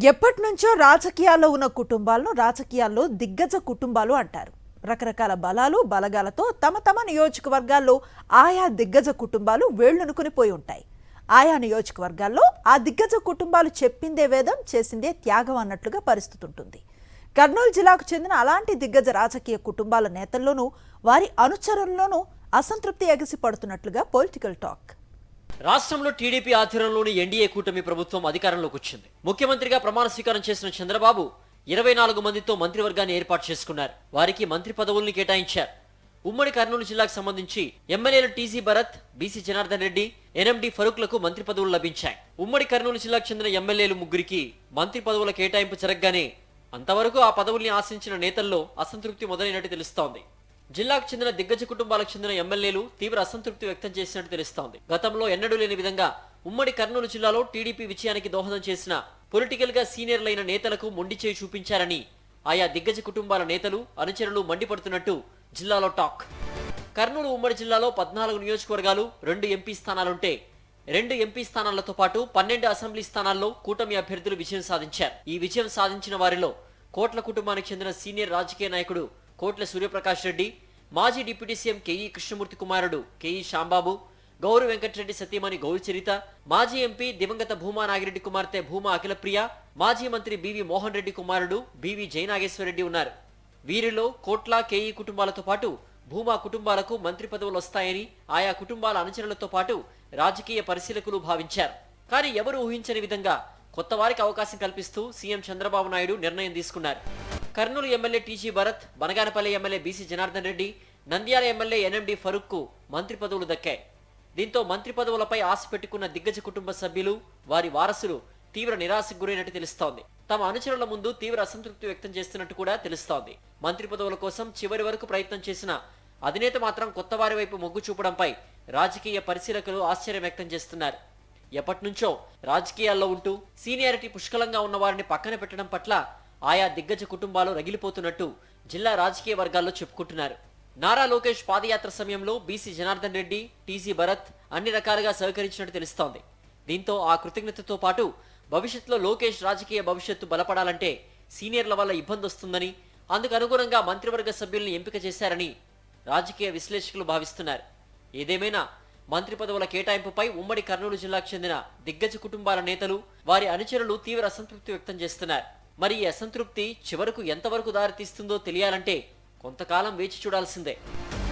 ఎప్పటినుంచో రాజకీయాల్లో ఉన్న కుటుంబాలను రాజకీయాల్లో దిగ్గజ కుటుంబాలు అంటారు. రకరకాల బలాలు బలగాలతో తమ నియోజకవర్గాల్లో ఆయా దిగ్గజ కుటుంబాలు వేళ్లునుకుని పోయి ఉంటాయి. ఆయా నియోజకవర్గాల్లో ఆ దిగ్గజ కుటుంబాలు చెప్పిందే వేదం, చేసిందే త్యాగం అన్నట్లుగా పరిస్థితి ఉంటుంది. కర్నూలు జిల్లాకు చెందిన అలాంటి దిగ్గజ రాజకీయ కుటుంబాల నేతల్లోనూ వారి అనుచరుల్లోనూ అసంతృప్తి ఎగసి పడుతున్నట్లుగా పొలిటికల్ టాక్. రాష్ట్రంలో టీడీపీ ఆధ్వర్యంలోని ఎన్డీఏ కూటమి ప్రభుత్వం అధికారంలోకి వచ్చింది. ముఖ్యమంత్రిగా ప్రమాణ స్వీకారం చేసిన చంద్రబాబు 24 మందితో మంత్రివర్గాన్ని ఏర్పాటు చేసుకున్నారు. వారికి మంత్రి పదవుల్ని కేటాయించారు. ఉమ్మడి కర్నూలు జిల్లాకు సంబంధించి ఎమ్మెల్యేలు T G Bharath, B C Janardhan Reddy, N M D ఫరూక్లకు మంత్రి పదవులు లభించాయి. ఉమ్మడి కర్నూలు జిల్లాకు చెందిన ఎమ్మెల్యేలు ముగ్గురికి మంత్రి పదవుల కేటాయింపు జరగగానే అంతవరకు ఆ పదవుల్ని ఆశించిన నేతల్లో అసంతృప్తి మొదలైనట్టు తెలుస్తోంది. జిల్లాకు చెందిన దిగ్గజ కుటుంబాలకు చెందిన ఎమ్మెల్యేలు తీవ్ర అసంతృప్తి వ్యక్తం చేసినట్టు తెలుస్తోంది. గతంలో ఎన్నడూ లేని విధంగా ఉమ్మడి కర్నూలు జిల్లాలో టీడీపీ విజయానికి దోహదం చేసిన పొలిటికల్ గా సీనియర్లైన నేతలకు మొండి చేయి చూపించారని ఆయా దిగ్గజ కుటుంబాల నేతలు అనుచరులు మండిపడుతున్నట్టు జిల్లాలో టాక్. కర్నూలు ఉమ్మడి జిల్లాలో 14 నియోజకవర్గాలు, 2 ఎంపీ స్థానాలుంటే 2 ఎంపీ స్థానాలతో పాటు 12 అసెంబ్లీ స్థానాల్లో కూటమి అభ్యర్థులు విజయం సాధించారు. ఈ విజయం సాధించిన వారిలో కోట్ల కుటుంబానికి చెందిన సీనియర్ రాజకీయ నాయకుడు కోట్ల సూర్యప్రకాష్ రెడ్డి, మాజీ డిప్యూటీ సీఎం కేఈ కృష్ణమూర్తి కుమారుడు కేఈ శ్యాంబాబు, గౌరు వెంకటరెడ్డి సతీమణి గౌరి చరిత, మాజీ ఎంపీ దివంగత భూమా నాగిరెడ్డి కుమార్తె భూమా అఖిలప్రియ, మాజీ మంత్రి బివి మోహన్ రెడ్డి కుమారుడు బివి జయనాగేశ్వరరెడ్డి ఉన్నారు. వీరిలో కోట్ల కేఈ కుటుంబాలతో పాటు భూమా కుటుంబాలకు మంత్రి పదవులు వస్తాయని ఆయా కుటుంబాల అనుచరులతో పాటు రాజకీయ పరిశీలకులు భావించారు. కానీ ఎవరు ఊహించని విధంగా కొత్త వారికి అవకాశం కల్పిస్తూ సీఎం చంద్రబాబు నాయుడు నిర్ణయం తీసుకున్నారు. Kurnool MLA TG Bharath, Banaganapalle MLA BC Janardhan Reddy, Nandyal MLA NMD Farooq కు మంత్రి పదవులు దక్కాయి. దీంతో మంత్రి పదవులపై ఆశ పెట్టుకున్న దిగ్గజ కుటుంబ సభ్యులు, వారి వారసులు తీవ్ర నిరాశకు గురైనట్టు తెలుస్తోంది. తమ అనుచరుల ముందు తీవ్ర అసంతృప్తి వ్యక్తం చేస్తున్నట్టు కూడా తెలుస్తోంది. మంత్రి పదవుల కోసం చివరి వరకు ప్రయత్నం చేసిన అధినేత మాత్రం కొత్త వారి వైపు మొగ్గు చూపడంపై రాజకీయ పరిశీలకులు ఆశ్చర్యం వ్యక్తం చేస్తున్నారు. ఎప్పటినుంచో రాజకీయాల్లో ఉంటూ సీనియారిటీ పుష్కలంగా ఉన్న వారిని పక్కన పెట్టడం పట్ల ఆయా దిగ్గజ కుటుంబాలు రగిలిపోతున్నట్టు జిల్లా రాజకీయ వర్గాల్లో చెప్పుకుంటున్నారు. నారా లోకేష్ పాదయాత్ర సమయంలో బీసీ జనార్దన్ రెడ్డి, టీజీ భరత్ అన్ని రకాలుగా సహకరించినట్టు తెలుస్తోంది. దీంతో ఆ కృతజ్ఞతతో పాటు భవిష్యత్తులో లోకేష్ రాజకీయ భవిష్యత్తు బలపడాలంటే సీనియర్ల వల్ల ఇబ్బంది వస్తుందని, అందుకు అనుగుణంగా మంత్రివర్గ సభ్యుల్ని ఎంపిక చేశారని రాజకీయ విశ్లేషకులు భావిస్తున్నారు. ఏదేమైనా మంత్రి పదవుల కేటాయింపుపై ఉమ్మడి కర్నూలు జిల్లాకు చెందిన దిగ్గజ కుటుంబాల నేతలు, వారి అనుచరులు తీవ్ర అసంతృప్తి వ్యక్తం చేస్తున్నారు. మరి ఈ అసంతృప్తి చివరకు ఎంతవరకు దారితీస్తుందో తెలియాలంటే కొంతకాలం వేచి చూడాల్సిందే.